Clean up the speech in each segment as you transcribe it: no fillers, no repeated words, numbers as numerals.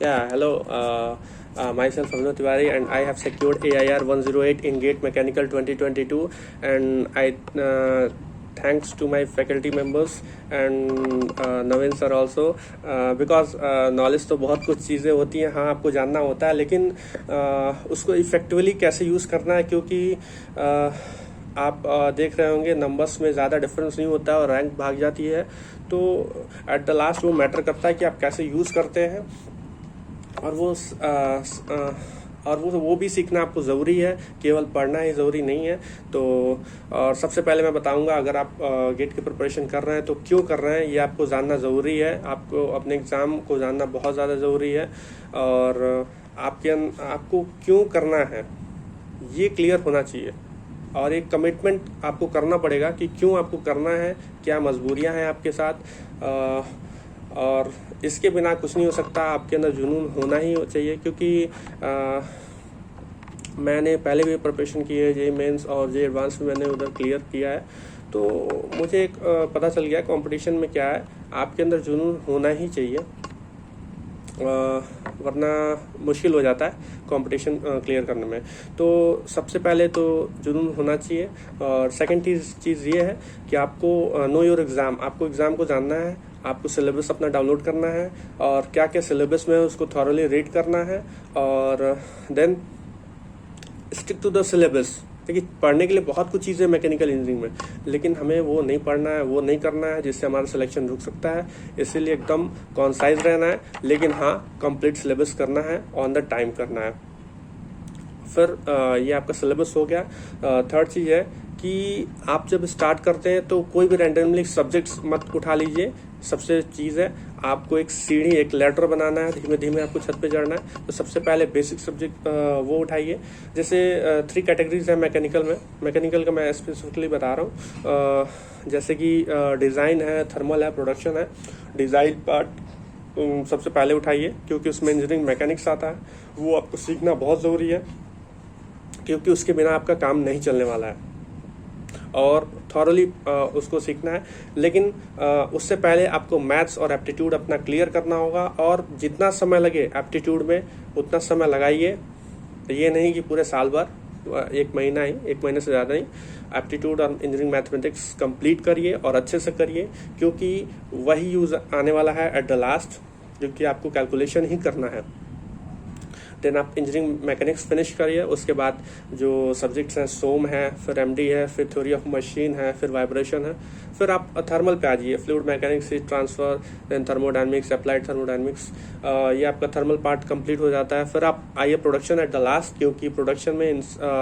Hello. Myself Avinu Tiwari, and I have secured AIR 108 in GATE Mechanical 2022, and I thanks to my faculty members and Naveen sir also because knowledge तो बहुत कुछ चीज़ें होती हैं, हाँ आपको जानना होता है, लेकिन उसको इफेक्टिवली कैसे यूज़ करना है, क्योंकि आप देख रहे होंगे नंबर्स में ज़्यादा डिफरेंस नहीं होता है और रैंक भाग जाती है। तो एट द लास्ट वो मैटर करता है कि आप कैसे यूज़ करते हैं, और वो भी सीखना आपको ज़रूरी है, केवल पढ़ना ही ज़रूरी नहीं है। तो और सबसे पहले मैं बताऊंगा, अगर आप गेट की प्रिपरेशन कर रहे हैं तो क्यों कर रहे हैं ये आपको जानना ज़रूरी है। आपको अपने एग्ज़ाम को जानना बहुत ज़्यादा ज़रूरी है, और आपको क्यों करना है ये क्लियर होना चाहिए, और एक कमिटमेंट आपको करना पड़ेगा कि क्यों आपको करना है, क्या मजबूरियां हैं आपके साथ, और इसके बिना कुछ नहीं हो सकता। आपके अंदर जुनून होना ही चाहिए, क्योंकि मैंने पहले भी प्रिपरेशन की है, जे मेंस और जे एडवांस में मैंने उधर क्लियर किया है, तो मुझे एक पता चल गया कंपटीशन में क्या है, आपके अंदर जुनून होना ही चाहिए, वरना मुश्किल हो जाता है कंपटीशन क्लियर करने में। तो सबसे पहले तो जुनून होना चाहिए, और सेकंड चीज़ ये है कि आपको नो योर एग्ज़ाम, आपको एग्ज़ाम को जानना है, आपको सिलेबस अपना डाउनलोड करना है, और क्या क्या सिलेबस में है उसको थॉरली रीड करना है, और then stick to the syllabus. देखिए, पढ़ने के लिए बहुत कुछ चीज़ें मैकेनिकल इंजीनियरिंग में, लेकिन हमें वो नहीं पढ़ना है, वो नहीं करना है, जिससे हमारा सिलेक्शन रुक सकता है। इसीलिए एकदम कॉन्साइज रहना है, लेकिन हाँ कंप्लीट सिलेबस करना है, ऑन द टाइम करना है। फिर ये आपका सिलेबस हो गया। थर्ड चीज़ है कि आप जब स्टार्ट करते हैं तो कोई भी रैंडमली सब्जेक्ट्स मत उठा लीजिए। सबसे चीज़ है, आपको एक सीढ़ी, एक लैडर बनाना है, धीमे धीमे आपको छत पे चढ़ना है। तो सबसे पहले बेसिक सब्जेक्ट वो उठाइए। जैसे 3 कैटेगरीज है मैकेनिकल में, मैकेनिकल का मैं स्पेसिफिकली बता रहा हूँ। जैसे कि डिज़ाइन है, थर्मल है, प्रोडक्शन है। डिज़ाइन पार्ट सबसे पहले उठाइए, क्योंकि उसमें इंजीनियरिंग मैकेनिक्स आता है, वो आपको सीखना बहुत ज़रूरी है, क्योंकि उसके बिना आपका काम नहीं चलने वाला है, और थॉरली उसको सीखना है। लेकिन उससे पहले आपको मैथ्स और एप्टीट्यूड अपना क्लियर करना होगा, और जितना समय लगे एप्टीट्यूड में उतना समय लगाइए। ये नहीं कि पूरे साल भर, 1 महीना ही, 1 महीने से ज़्यादा नहीं। एप्टीट्यूड और इंजीनियरिंग मैथमेटिक्स कंप्लीट करिए और अच्छे से करिए, क्योंकि वही यूज़ आने वाला है एट द लास्ट, क्योंकि आपको कैलकुलेशन ही करना है। देन आप इंजीनियरिंग मैकेनिक्स फिनिश करिए। उसके बाद जो सब्जेक्ट्स हैं, सोम है, फिर एमडी है, फिर थ्योरी ऑफ मशीन है, फिर वाइब्रेशन है, फिर आप थर्मल पे आ जाइए, fluid mechanics, heat transfer, then thermodynamics, applied thermodynamics. ये आपका थर्मल पार्ट कंप्लीट हो जाता है। फिर आप आइए प्रोडक्शन एट द लास्ट, क्योंकि प्रोडक्शन में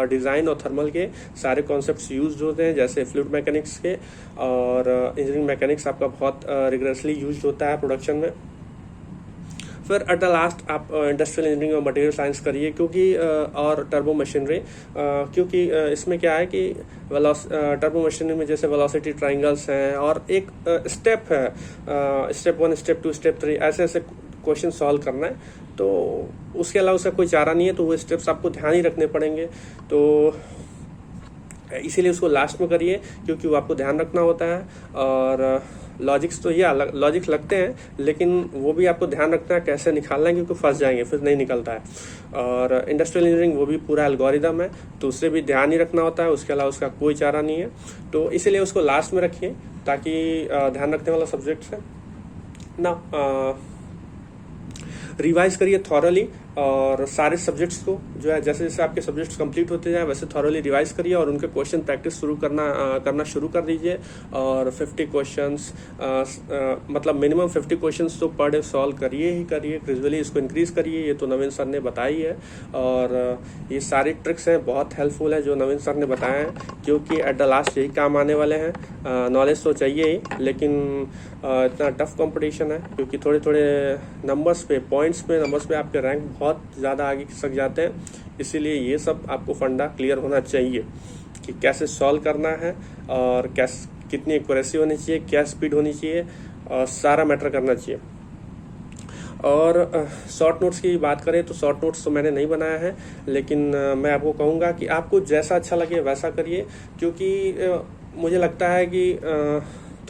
डिज़ाइन और थर्मल के सारे कॉन्सेप्ट्स यूज होते हैं, जैसे फ्लूइड मैकेनिक्स के, और इंजीनियरिंग मैकेनिक्स आपका बहुत रिगरसली यूज होता है प्रोडक्शन में। फिर एट द लास्ट आप इंडस्ट्रियल इंजीनियरिंग और मटेरियल साइंस करिए, क्योंकि और टर्बो मशीनरी, क्योंकि इसमें क्या है कि टर्बो मशीनरी में जैसे वेलोसिटी ट्राइंगल्स हैं, और एक स्टेप है, स्टेप 1, स्टेप 2, स्टेप 3, ऐसे ऐसे क्वेश्चन सॉल्व करना है। तो उसके अलावा उसका कोई चारा नहीं है, तो वो स्टेप्स आपको ध्यान ही रखने पड़ेंगे। तो इसीलिए उसको लास्ट में करिए, क्योंकि वो आपको ध्यान रखना होता है। और लॉजिक्स तो ये लॉजिक्स लगते हैं, लेकिन वो भी आपको ध्यान रखना है कैसे निकालना है, क्योंकि फंस जाएंगे, फिर नहीं निकलता है। और इंडस्ट्रियल इंजीनियरिंग वो भी पूरा एल्गोरिदम है, तो उससे भी ध्यान ही रखना होता है। उसके अलावा उसका कोई चारा नहीं है, तो इसीलिए उसको लास्ट में रखिए, ताकि ध्यान रखने वाला सब्जेक्ट्स है ना। रिवाइज करिए थॉरली, और सारे सब्जेक्ट्स को जो है, जैसे जैसे आपके सब्जेक्ट्स कंप्लीट होते जाए वैसे थॉरली रिवाइज करिए, और उनके क्वेश्चन प्रैक्टिस करना शुरू कर दीजिए। और 50 क्वेश्चंस, मतलब मिनिमम 50 क्वेश्चंस तो पर डे सॉल्व करिए ही करिए। ग्रेजुअली इसको इंक्रीज करिए, ये तो नवीन सर ने बताई है, और ये सारी ट्रिक्स हैं, बहुत हेल्पफुल है जो नवीन सर ने बताए हैं, क्योंकि एट द लास्ट यही काम आने वाले हैं। नॉलेज तो चाहिए ही, लेकिन इतना टफ कंपटीशन है, क्योंकि थोड़े थोड़े नंबर्स पे, पॉइंट्स पे, नंबर्स पे आपके रैंक बहुत ज़्यादा आगे खिसक जाते हैं। इसीलिए ये सब आपको फंडा क्लियर होना चाहिए कि कैसे सॉल्व करना है, और कितनी एक्यूरेसी होनी चाहिए, क्या स्पीड होनी चाहिए, और सारा मैटर करना चाहिए। और शॉर्ट नोट्स की बात करें तो शॉर्ट नोट्स तो मैंने नहीं बनाया है, लेकिन मैं आपको कहूँगा कि आपको जैसा अच्छा लगे वैसा करिए, क्योंकि मुझे लगता है कि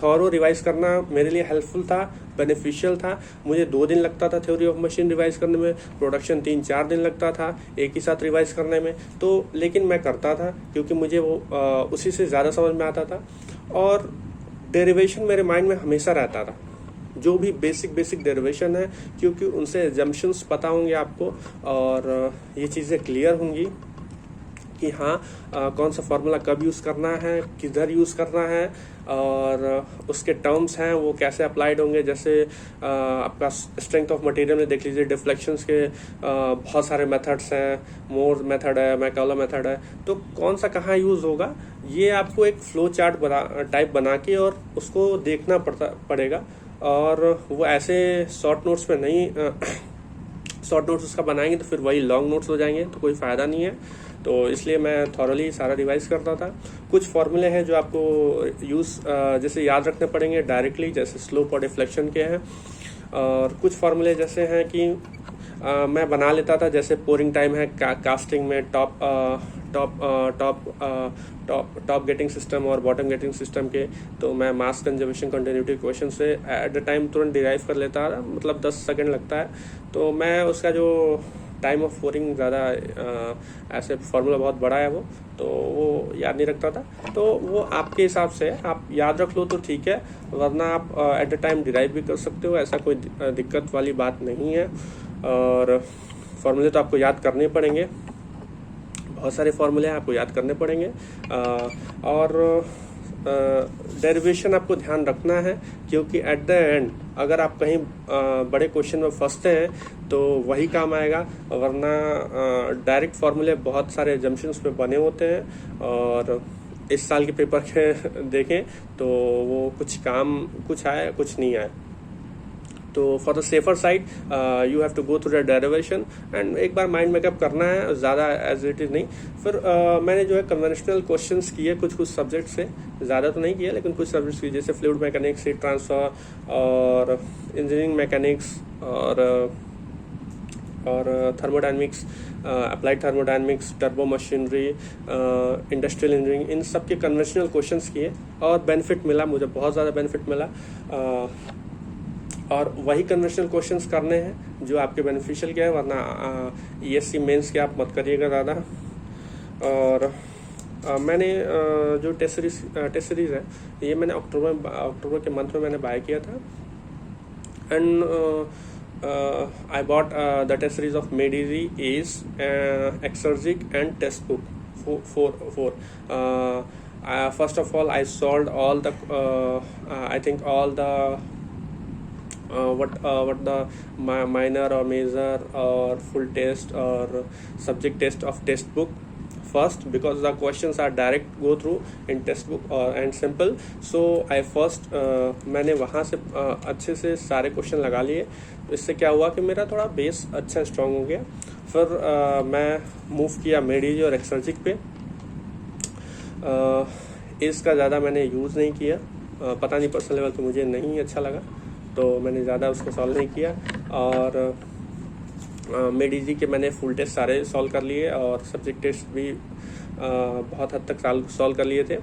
थॉरो रिवाइज करना मेरे लिए हेल्पफुल था, बेनिफिशियल था। मुझे 2 दिन लगता था थ्योरी ऑफ मशीन रिवाइज करने में, प्रोडक्शन 3-4 दिन लगता था एक ही साथ रिवाइज करने में। तो लेकिन मैं करता था क्योंकि मुझे वो उसी से ज़्यादा समझ में आता था, और डेरिवेशन मेरे माइंड में हमेशा रहता था, जो भी बेसिक डेरिवेशन है, क्योंकि उनसे एजम्पशंस पता होंगे आपको और ये चीज़ें क्लियर होंगी कि हाँ कौन सा फार्मूला कब यूज़ करना है, किधर यूज़ करना है, और उसके टर्म्स हैं वो कैसे अप्लाइड होंगे। जैसे आपका स्ट्रेंथ ऑफ मटेरियल में देख लीजिए, डिफ्लेक्शंस के बहुत सारे मेथड्स हैं, मोर मेथड है, मैकॉलम मेथड है, तो कौन सा कहाँ यूज़ होगा ये आपको एक फ्लो चार्ट टाइप बना के और उसको देखना पड़ेगा। और वो ऐसे शॉर्ट नोट्स में नहीं शॉर्ट नोट्स उसका बनाएंगे तो फिर वही लॉन्ग नोट्स हो जाएंगे, तो कोई फ़ायदा नहीं है। तो इसलिए मैं थॉरली सारा रिवाइज करता था। कुछ फॉर्मूले हैं जो आपको जैसे याद रखने पड़ेंगे डायरेक्टली, जैसे स्लोप और डिफ्लेक्शन के हैं, और कुछ फॉर्मूले जैसे हैं कि मैं बना लेता था, जैसे पोरिंग टाइम है कास्टिंग में, टॉप गेटिंग सिस्टम और बॉटम गेटिंग सिस्टम के, तो मैं मास कंजर्वेशन कंटिन्यूटी क्वेश्चन से एट द टाइम तुरंत डिराइव कर लेता था, मतलब 10 सेकंड लगता है। तो मैं उसका जो टाइम ऑफ पोरिंग ज़्यादा ऐसे फार्मूला बहुत बड़ा है वो, तो वो याद नहीं रखता था। तो वो आपके हिसाब से आप याद रख लो तो ठीक है, वरना आप एट द टाइम डिराइव भी कर सकते हो, ऐसा कोई दिक्कत वाली बात नहीं है। और फार्मूले तो आपको याद करने पड़ेंगे, बहुत सारे फार्मूले आपको याद करने पड़ेंगे। और डेरिवेशन आपको ध्यान रखना है, क्योंकि एट द एंड अगर आप कहीं बड़े क्वेश्चन में फंसते हैं तो वही काम आएगा, वरना डायरेक्ट फार्मूले बहुत सारे एजम्पशंस पे बने होते हैं, और इस साल के पेपर के देखें तो वो कुछ आए कुछ नहीं आए। तो for the safer side you have to go through the derivation and एक बार माइंड मेकअप करना है, ज़्यादा एज इट इज़ नहीं। फिर मैंने जो है कन्वेंशनल क्वेश्चंस किए कुछ सब्जेक्ट से, ज़्यादा तो नहीं किया लेकिन कुछ सब्जेक्ट्स किए, जैसे फ्लूइड मैकेनिक्स, हीट ट्रांसफर और इंजीनियरिंग मैकेनिक्स और thermodynamics, applied thermodynamics, turbo machinery, industrial engineering, इन सब के कन्वेंशनल क्वेश्चंस किए और बेनिफिट मिला, मुझे बहुत ज़्यादा बेनिफिट मिला। और वही कन्वेंशनल क्वेश्चंस करने हैं जो आपके बेनिफिशियल के हैं, वरना ESC मेंस के आप मत करिएगा ज़्यादा। और मैंने जो टेस्ट सीरीज़ है ये मैंने अक्टूबर के मंथ में मैंने बाय किया था, and I bought the test series of Medici, ACE, Exergic and Test Book four. First of all, I solved all the I think all the what the minor or major or full test or subject test of test book first, because the questions are direct go through in test book and simple. So I first मैंने वहाँ से अच्छे से सारे question लगा लिए, तो इससे क्या हुआ कि मेरा थोड़ा बेस अच्छा स्ट्रांग हो गया। फिर मैं मूव किया मेडिजी और एक्सर्जिक पे। इसका ज़्यादा मैंने यूज़ नहीं किया, पता नहीं पर्सनल लेवल पे मुझे नहीं अच्छा लगा, तो मैंने ज़्यादा उसको सॉल्व नहीं किया। और मेडिजी के मैंने फुल टेस्ट सारे सॉल्व कर लिए और सब्जेक्ट टेस्ट भी बहुत हद तक सॉल्व कर लिए थे।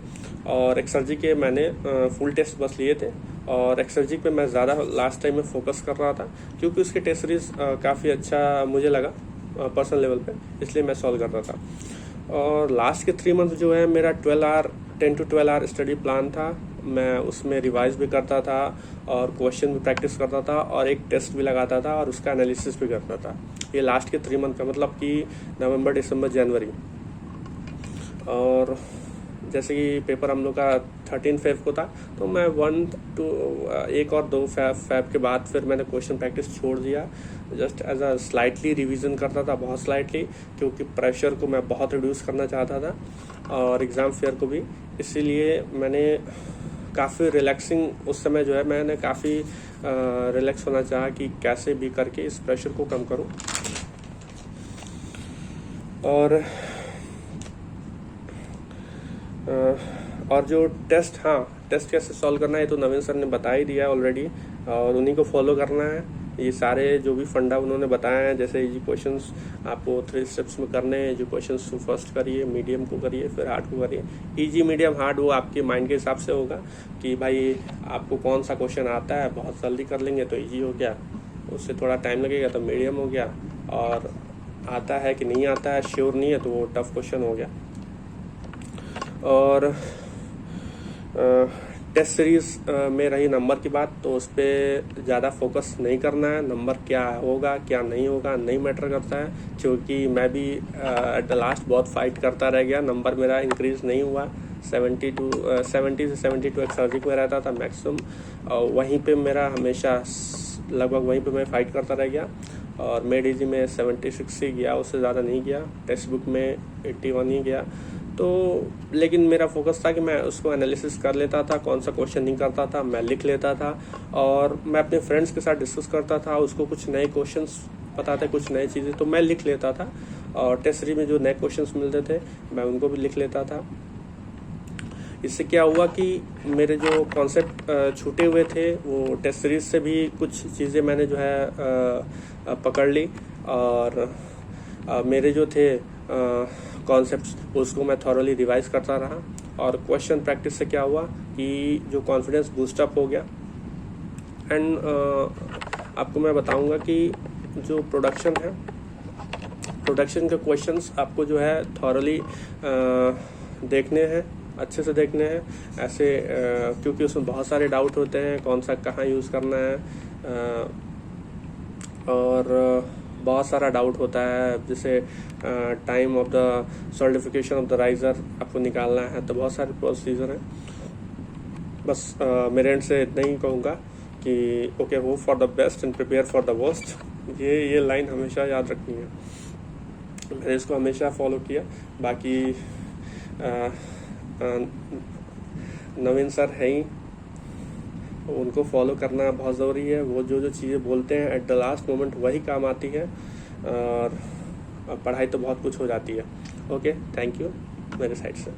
और एक्सर्जी के मैंने फुल टेस्ट बस लिए थे, और एक्सर्जी पे मैं ज़्यादा लास्ट टाइम में फोकस कर रहा था, क्योंकि उसके टेस्ट सीरीज काफ़ी अच्छा मुझे लगा पर्सनल लेवल पे, इसलिए मैं सॉल्व कर रहा था। और लास्ट के 3 मंथ जो है मेरा 10 to 12 आवर स्टडी प्लान था। मैं उसमें रिवाइज भी करता था और क्वेश्चन भी प्रैक्टिस करता था और एक टेस्ट भी लगाता था और उसका एनालिसिस भी करता था। ये लास्ट के 3 मंथ का, मतलब कि नवंबर, दिसंबर, जनवरी। और जैसे कि पेपर हम लोग का 13 फेब को था, तो मैं 1 और 2 फेब के बाद फिर मैंने क्वेश्चन प्रैक्टिस छोड़ दिया, just as a slightly revision करता था, बहुत स्लाइटली, क्योंकि प्रेशर को मैं बहुत रिड्यूस करना चाहता था और एग्ज़ाम फेयर को भी। इसीलिए मैंने काफ़ी रिलैक्सिंग उस समय जो है मैंने काफ़ी रिलैक्स होना चाहा कि कैसे भी करके इस प्रेशर को कम करूं। और जो टेस्ट कैसे सॉल्व करना है तो नवीन सर ने बता ही दिया ऑलरेडी, और उन्हीं को फॉलो करना है। ये सारे जो भी फंडा उन्होंने बताए हैं, जैसे इजी क्वेश्चंस आपको 3 स्टेप्स में करने हैं। इजी क्वेश्चंस को फर्स्ट करिए, मीडियम को करिए, फिर हार्ड को करिए। इजी, मीडियम, हार्ड वो आपके माइंड के हिसाब से होगा कि भाई आपको कौन सा क्वेश्चन आता है, बहुत जल्दी कर लेंगे तो ईजी हो गया, उससे थोड़ा टाइम लगेगा तो मीडियम हो गया, और आता है कि नहीं आता है, श्योर नहीं है, तो वो टफ क्वेश्चन हो गया। और टेस्ट सीरीज में रही नंबर की बात, तो उस पर ज़्यादा फोकस नहीं करना है। नंबर क्या होगा क्या नहीं होगा नहीं मैटर करता है, क्योंकि मैं भी एट द लास्ट बहुत फाइट करता रह गया। नंबर मेरा इंक्रीज नहीं हुआ, 70 से 72 एक्सर्जिक में रहता था मैक्सिमम, और वहीं पे मेरा हमेशा लगभग वहीं पे मैं फाइट करता रह गया। और मेड इजी में 76 ही गया, उससे ज़्यादा नहीं गया। टेक्स्ट बुक में 81 ही गया। तो लेकिन मेरा फोकस था कि मैं उसको एनालिसिस कर लेता था, कौन सा क्वेश्चन नहीं करता था मैं लिख लेता था, और मैं अपने फ्रेंड्स के साथ डिस्कस करता था। उसको कुछ नए क्वेश्चंस पता थे, कुछ नई चीज़ें, तो मैं लिख लेता था। और टेस्ट सीरीज में जो नए क्वेश्चंस मिलते थे मैं उनको भी लिख लेता था। इससे क्या हुआ कि मेरे जो कॉन्सेप्ट छूटे हुए थे वो टेस्ट सीरीज से भी कुछ चीज़ें मैंने जो है पकड़ ली, और मेरे जो थे कॉन्सेप्ट्स उसको मैं थॉरली रिवाइज करता रहा। और क्वेश्चन प्रैक्टिस से क्या हुआ कि जो कॉन्फिडेंस बूस्टअप हो गया। एंड आपको मैं बताऊंगा कि जो प्रोडक्शन है, प्रोडक्शन के क्वेश्चंस आपको जो है थॉरली देखने हैं, अच्छे से देखने हैं ऐसे, क्योंकि उसमें बहुत सारे डाउट होते हैं कौन सा कहाँ यूज़ करना है, और बहुत सारा डाउट होता है, जैसे time of the solidification of the riser आपको निकालना है, तो बहुत सारे प्रोसीजर हैं। बस मेरे एंड से इतना ही कहूँगा कि okay, hope for the best and prepare for the worst. ये लाइन हमेशा याद रखनी है, मैंने इसको हमेशा फॉलो किया। बाकी नवीन सर है ही, उनको फॉलो करना बहुत ज़रूरी है। वो जो चीज़ें बोलते हैं एट द लास्ट मोमेंट वही काम आती है, और पढ़ाई तो बहुत कुछ हो जाती है। ओके, थैंक यू मेरे साइड से।